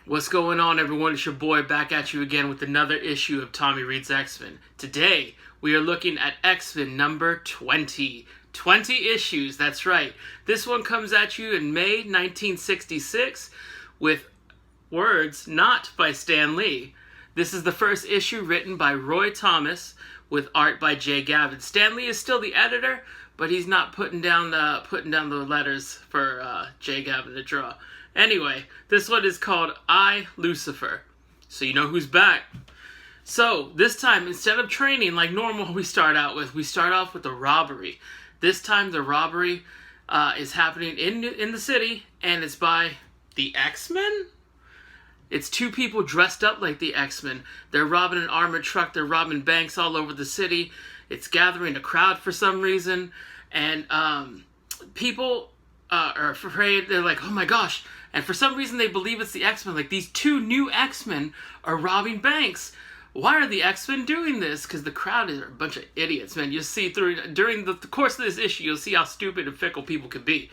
What's going on, everyone? It's your boy back at you again with another issue of Tommy Reads X-Men. Today, we are looking at X-Men number 20. 20 issues, that's right. This one comes at you in May 1966 with words not by Stan Lee. This is the first issue written by Roy Thomas with art by Jay Gavin. Stan Lee is still the editor, but he's not putting down the letters for Jay Gavin to draw. Anyway, this one is called I, Lucifer. So you know who's back. So, this time, instead of training like normal we start off with a robbery. This time, the robbery is happening in the city, and it's by the Xmen? It's two people dressed up like the Xmen. They're robbing an armored truck. They're robbing banks all over the city. It's gathering a crowd for some reason. And people are afraid. They're like, oh my gosh. And for some reason, they believe it's the X-Men. Like, these two new X-Men are robbing banks. Why are the X-Men doing this? Because the crowd are a bunch of idiots, man. You'll see during the course of this issue, you'll see how stupid and fickle people can be.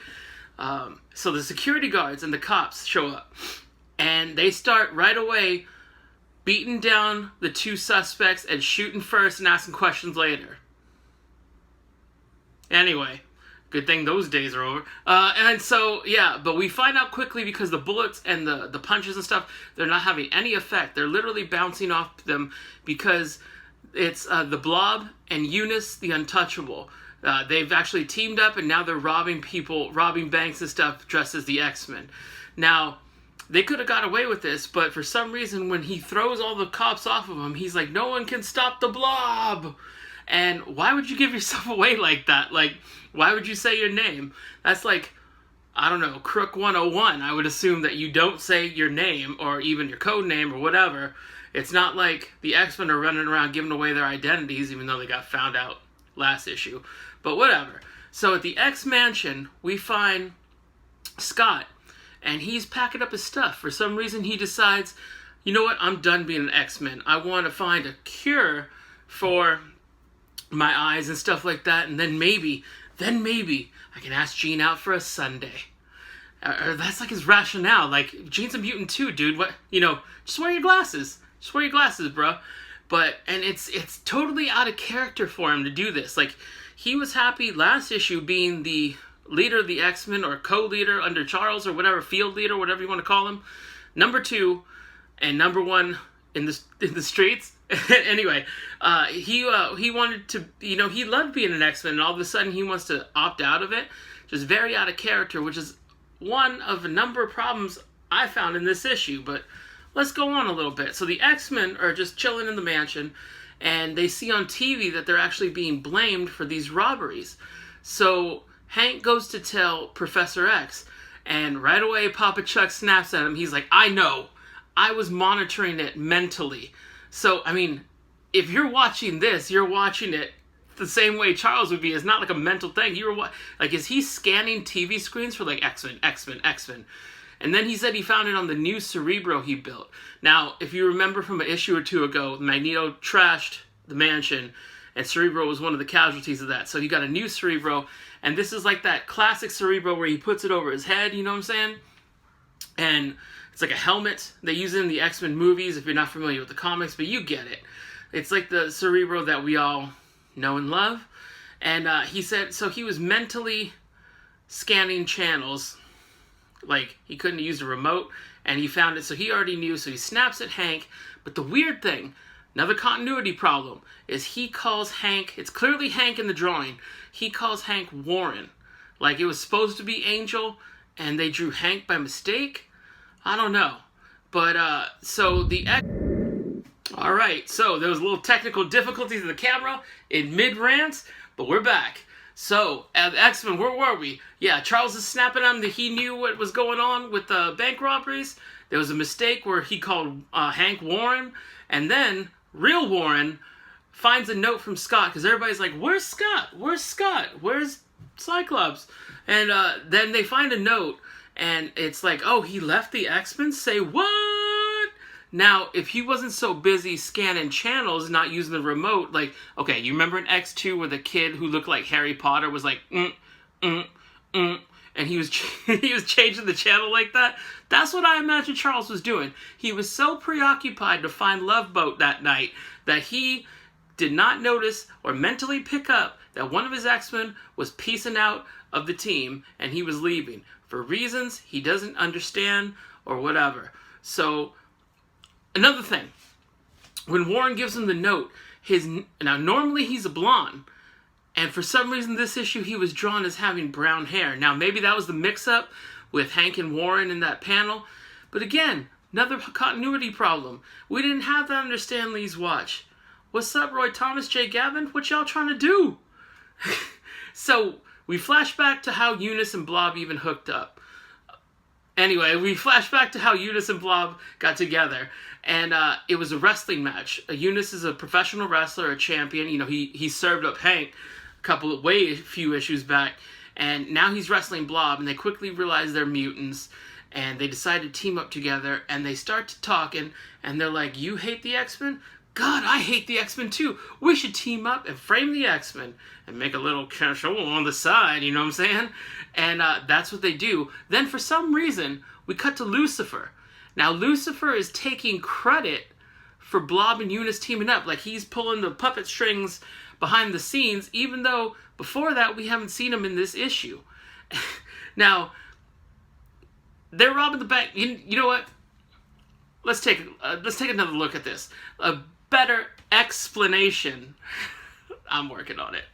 So the security guards and the cops show up. And they start right away beating down the two suspects and shooting first and asking questions later. Anyway. Good thing those days are over. And so, yeah, but we find out quickly because the bullets and the punches and stuff, they're not having any effect. They're literally bouncing off them because it's the Blob and Eunice the Untouchable. They've actually teamed up and now they're robbing banks and stuff dressed as the X-Men. Now, they could have got away with this, but for some reason when he throws all the cops off of him, he's like, no one can stop the Blob! And why would you give yourself away like that? Like, why would you say your name? That's like, I don't know, Crook 101. I would assume that you don't say your name or even your code name or whatever. It's not like the X-Men are running around giving away their identities, even though they got found out last issue. But whatever. So at the X Mansion, we find Scott, and he's packing up his stuff. For some reason, he decides, you know what, I'm done being an X-Men. I want to find a cure for my eyes and stuff like that, and then maybe I can ask Jean out for a Sunday. Or that's like his rationale. Like, Jean's a mutant too, dude. What, just wear your glasses. Just wear your glasses, bro. And it's totally out of character for him to do this. Like, he was happy last issue being the leader of the X-Men, or co-leader under Charles, or whatever, field leader, whatever you want to call him. Number 2 and number 1 in the streets. Anyway, he wanted to, he loved being an X-Men, and all of a sudden he wants to opt out of it. Just very out of character, which is one of a number of problems I found in this issue. But let's go on a little bit. So the X-Men are just chilling in the mansion, and they see on TV that they're actually being blamed for these robberies. So Hank goes to tell Professor X, and right away Papa Chuck snaps at him. He's like, I know. I was monitoring it mentally. So, I mean, if you're watching this, you're watching it the same way Charles would be. It's not like a mental thing. Is he scanning TV screens for like X-Men? And then he said he found it on the new Cerebro he built. Now, if you remember from an issue or two ago, Magneto trashed the mansion, and Cerebro was one of the casualties of that. So he got a new Cerebro, and this is like that classic Cerebro where he puts it over his head, you know what I'm saying? And it's like a helmet. They use it in the X-Men movies if you're not familiar with the comics, but you get it. It's like the Cerebro that we all know and love. And he said, so he was mentally scanning channels. Like, he couldn't use the remote, and he found it, so he already knew, so he snaps at Hank. But the weird thing, another continuity problem, is he calls Hank, it's clearly Hank in the drawing, he calls Hank Warren. Like, it was supposed to be Angel, and they drew Hank by mistake? I don't know. But, Alright, so there was a little technical difficulties with the camera in mid-rant, but we're back. So, at X-Men, where were we? Yeah, Charles is snapping at him that he knew what was going on with the bank robberies. There was a mistake where he called Hank Warren, and then real Warren finds a note from Scott, because everybody's like, where's Scott? Where's Scott? Where's Cyclops? And then they find a note, and it's like, oh, he left the X-Men? Say what? Now, if he wasn't so busy scanning channels, not using the remote, like, okay, you remember in X2 where the kid who looked like Harry Potter was like, and and he was he was changing the channel like that. That's what I imagine Charles was doing. He was so preoccupied to find Love Boat that night that he did not notice or mentally pick up that one of his X-Men was piecing out of the team and he was leaving for reasons he doesn't understand or whatever. So, another thing, when Warren gives him the note, now normally he's a blonde, and for some reason this issue he was drawn as having brown hair. Now maybe that was the mix-up with Hank and Warren in that panel, but again, another continuity problem. We didn't have that under Stan Lee's watch. What's up, Roy Thomas, Jay Gavin? What y'all trying to do? So we flash back to how Eunice and Blob even hooked up. Anyway, we flash back to how Eunice and Blob got together. And it was a wrestling match. Eunice is a professional wrestler, a champion. You know, he served up Hank a few issues back. And now he's wrestling Blob. And they quickly realize they're mutants. And they decide to team up together. And they start to talk. And they're like, you hate the X-Men? God, I hate the X-Men too. We should team up and frame the X-Men and make a little show on the side, you know what I'm saying? And that's what they do. Then for some reason, we cut to Lucifer. Now, Lucifer is taking credit for Blob and Eunice teaming up. Like, he's pulling the puppet strings behind the scenes, even though before that, we haven't seen him in this issue. Now, they're robbing the bank. You know what? Let's take another look at this. A better explanation. I'm working on it.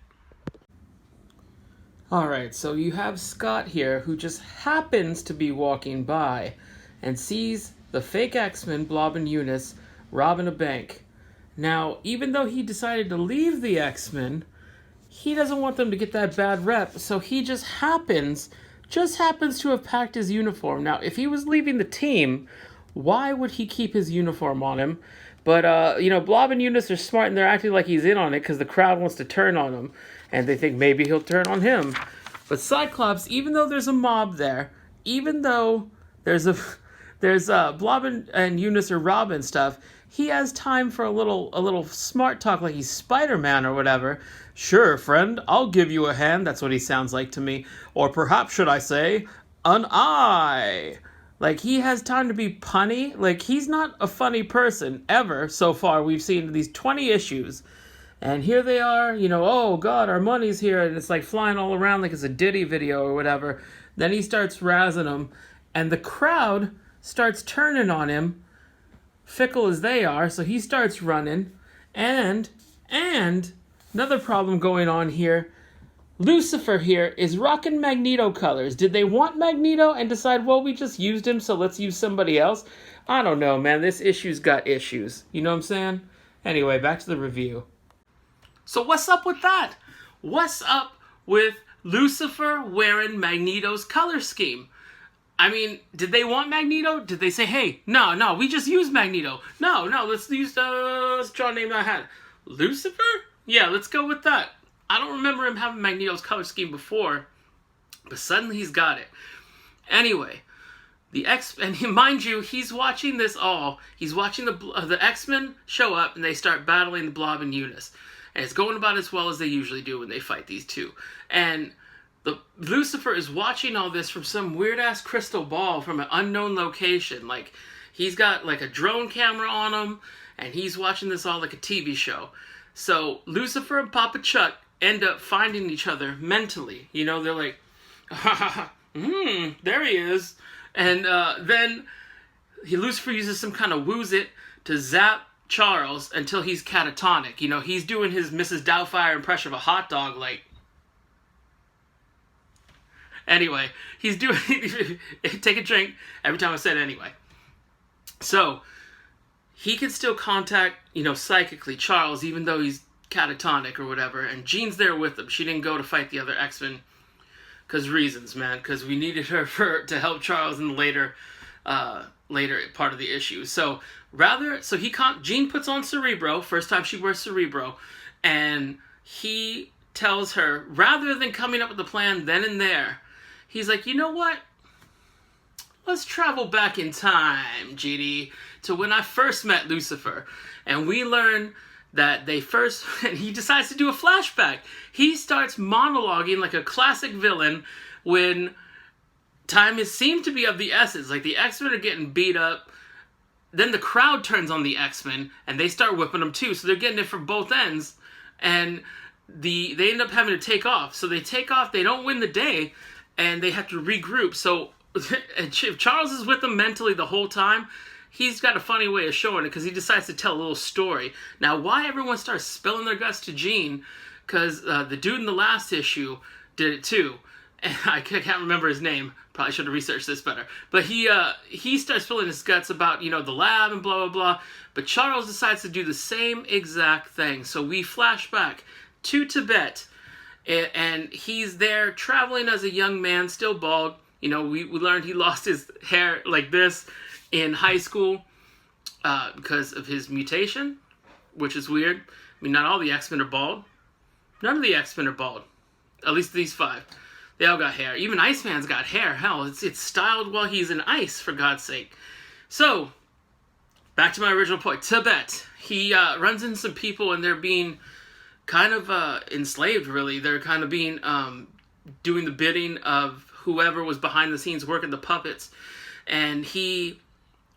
Alright, so you have Scott here, who just happens to be walking by and sees the fake X-Men, Blob and Eunice, robbing a bank. Now, even though he decided to leave the X-Men, he doesn't want them to get that bad rep, so he just happens to have packed his uniform. Now, if he was leaving the team, why would he keep his uniform on him? But, you know, Blob and Eunice are smart and they're acting like he's in on it because the crowd wants to turn on him. And they think maybe he'll turn on him. But Cyclops, even though there's a mob there, even though there's Blob and Eunice are robbing stuff, he has time for a little smart talk like he's Spider-Man or whatever. Sure, friend, I'll give you a hand. That's what he sounds like to me. Or perhaps, should I say, an eye. Like, he has time to be punny. Like, he's not a funny person, ever, so far. We've seen these 20 issues. And here they are, you know, oh, God, our money's here. And it's, like, flying all around like it's a Diddy video or whatever. Then he starts razzing them. And the crowd starts turning on him, fickle as they are. So he starts running. And another problem going on here. Lucifer here is rocking Magneto colors. Did they want Magneto and decide, well, we just used him, so let's use somebody else? I don't know, man. This issue's got issues. You know what I'm saying? Anyway, back to the review. So what's up with that? What's up with Lucifer wearing Magneto's color scheme? I mean, did they want Magneto? Did they say, hey, no, we just use Magneto. No, let's use, let's draw a name that I had. Lucifer? Yeah, let's go with that. I don't remember him having Magneto's color scheme before, but suddenly he's got it. Anyway, and mind you, he's watching this all. He's watching the X-Men show up, and they start battling the Blob and Eunice. And it's going about as well as they usually do when they fight these two. And Lucifer is watching all this from some weird-ass crystal ball from an unknown location. Like, he's got, like, a drone camera on him, and he's watching this all like a TV show. So, Lucifer and Papa Chuck end up finding each other mentally. You know, they're like, there he is. And then Lucifer uses some kind of wooz-it to zap Charles until he's catatonic. You know, he's doing his Mrs. Doubtfire impression of a hot dog, like. Anyway, he's doing, take a drink every time I said anyway. So, he can still contact, you know, psychically Charles, even though he's catatonic or whatever, and Jean's there with him. She didn't go to fight the other X-Men because reasons, man, because we needed her to help Charles in the later part of the issue. So Jean puts on Cerebro, first time she wears Cerebro, and he tells her, rather than coming up with a plan then and there, he's like, you know what? Let's travel back in time, GD, to when I first met Lucifer, and we learn that he decides to do a flashback. He starts monologuing like a classic villain when time seemed to be of the essence. Like, the X-Men are getting beat up. Then the crowd turns on the X-Men, and they start whipping them too. So they're getting it from both ends. And they end up having to take off. So they take off, they don't win the day, and they have to regroup. So if Charles is with them mentally the whole time, he's got a funny way of showing it, because he decides to tell a little story. Now, why everyone starts spilling their guts to Jean, because the dude in the last issue did it too. And I can't remember his name. Probably should have researched this better. But he starts spilling his guts about, the lab and blah, blah, blah. But Charles decides to do the same exact thing. So we flash back to Tibet. And he's there traveling as a young man, still bald. We learned he lost his hair like this in high school because of his mutation, which is weird. I mean, not all the X-Men are bald. None of the X-Men are bald. At least these 5. They all got hair. Even Iceman's got hair. Hell, it's styled while he's in ice, for God's sake. So, back to my original point. Tibet. He runs into some people, and they're being kind of enslaved, really. They're kind of being doing the bidding of whoever was behind the scenes working the puppets. And he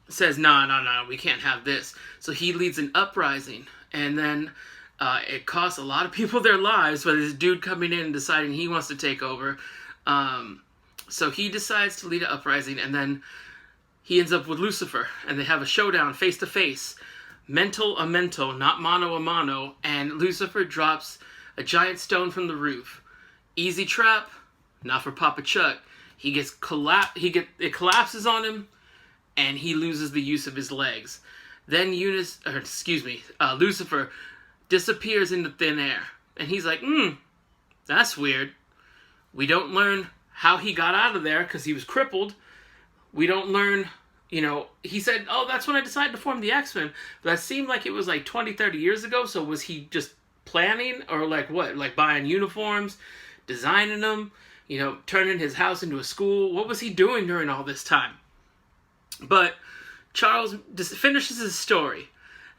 says, no, we can't have this. So he leads an uprising. And then it costs a lot of people their lives by this dude coming in and deciding he wants to take over. So he decides to lead an uprising, and then he ends up with Lucifer, and they have a showdown face to face. Mental a mental, not mano a mano, and Lucifer drops a giant stone from the roof. Easy trap, not for Papa Chuck. It collapses on him, and he loses the use of his legs. Then Lucifer disappears into thin air. And he's like, that's weird. We don't learn how he got out of there because he was crippled. We don't learn, he said, that's when I decided to form the X-Men. But that seemed like it was like 20, 30 years ago. So was he just planning, or like what? Like buying uniforms, designing them, turning his house into a school? What was he doing during all this time? But Charles finishes his story.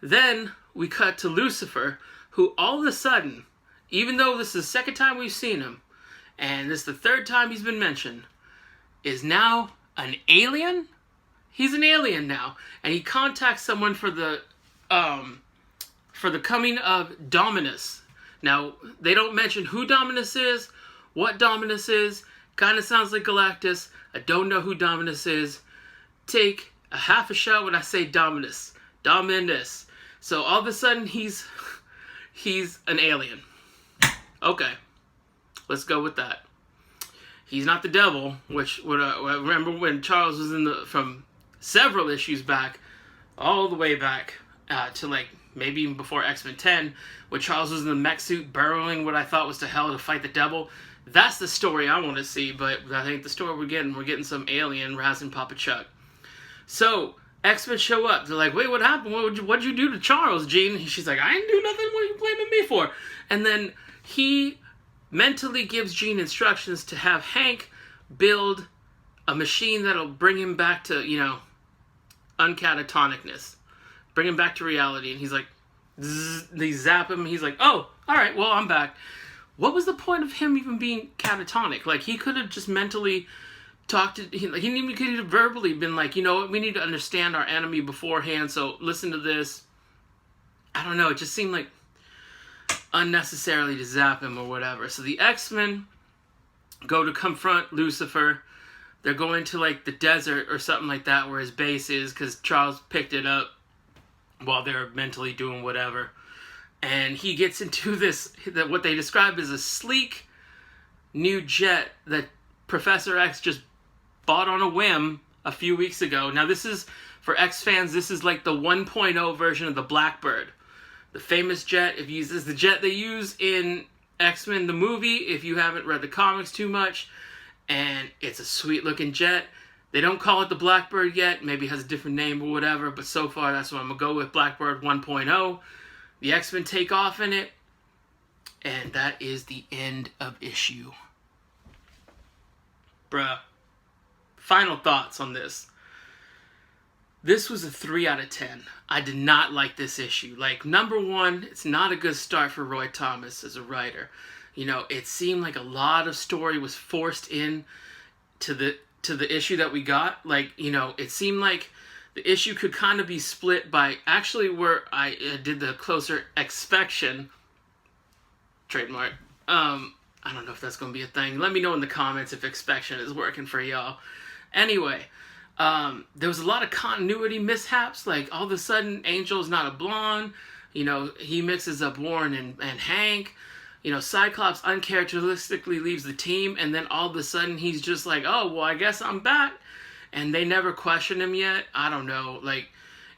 Then we cut to Lucifer, who all of a sudden, even though this is the second time we've seen him, and this is the third time he's been mentioned, is now an alien? He's an alien now. And he contacts someone for the coming of Dominus. Now, they don't mention who Dominus is, what Dominus is. Kind of sounds like Galactus. I don't know who Dominus is. Take a half a shot when I say Dominus. Dominus. So all of a sudden he's an alien. Okay, let's go with that. He's not the devil, which I remember when Charles was from several issues back, all the way back to like maybe even before X-Men 10, when Charles was in the mech suit burrowing what I thought was to hell to fight the devil. That's the story I want to see, but I think the story we're getting some alien razzing Papa Chuck. So X-Men show up. They're like, wait, what happened? What'd you do to Charles, Jean? She's like, I didn't do nothing. What are you blaming me for? And then he mentally gives Jean instructions to have Hank build a machine that'll bring him back to, uncatatonicness. Bring him back to reality. And he's like, zzz, they zap him. He's like, oh, all right, well, I'm back. What was the point of him even being catatonic? Like, he could have just mentally he could have verbally been like, we need to understand our enemy beforehand, so listen to this. I don't know, it just seemed like unnecessarily to zap him or whatever. So the X-Men go to confront Lucifer. They're going to like the desert or something like that where his base is, because Charles picked it up while they're mentally doing whatever. And he gets into what they describe as a sleek new jet that Professor X just bought on a whim a few weeks ago. Now this is, for X fans, this is like the 1.0 version of the Blackbird. The famous jet. This is the jet they use in X-Men the movie, if you haven't read the comics too much. And it's a sweet looking jet. They don't call it the Blackbird yet. Maybe it has a different name or whatever, but so far that's what I'm going to go with, Blackbird 1.0. The X-Men take off in it. And that is the end of issue. Bruh. Final thoughts on this. This was a 3 out of 10. I did not like this issue. Like, number one, it's not a good start for Roy Thomas as a writer. It seemed like a lot of story was forced in to to the issue that we got. Like, you know, it seemed like the issue could kind of be split by actually where I did the closer inspection. Trademark. I don't know if that's going to be a thing. Let me know in the comments if inspection is working for y'all. Anyway, there was a lot of continuity mishaps. Like, all of a sudden, Angel's not a blonde. You know, he mixes up Warren and Hank. You know, Cyclops uncharacteristically leaves the team, and then all of a sudden he's just like, oh, well, I guess I'm back. And they never questioned him yet. I don't know. Like,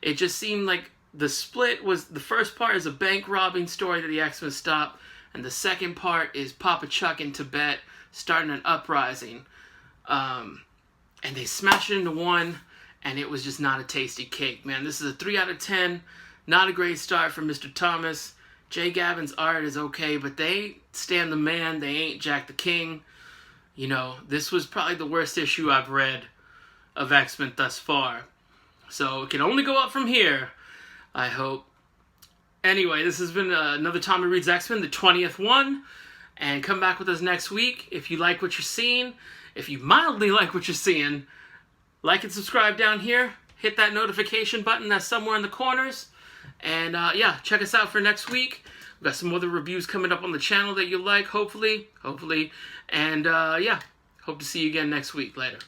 it just seemed like the split was, the first part is a bank robbing story that the X-Men stopped, and the second part is Papa Chuck in Tibet starting an uprising. And they smashed it into one, and it was just not a tasty cake, man. This is a 3 out of 10. Not a great start for Mr. Thomas. Jay Gavin's art is okay, but they stand the man. They ain't Jack the King. You know, this was probably the worst issue I've read of X-Men thus far. So it can only go up from here, I hope. Anyway, this has been another Tommy Reads X-Men, the 20th one. And come back with us next week. If you like what you're seeing, if you mildly like what you're seeing, like and subscribe down here. Hit that notification button that's somewhere in the corners. And yeah, check us out for next week. We've got some other reviews coming up on the channel that you like, hopefully. And yeah, hope to see you again next week. Later.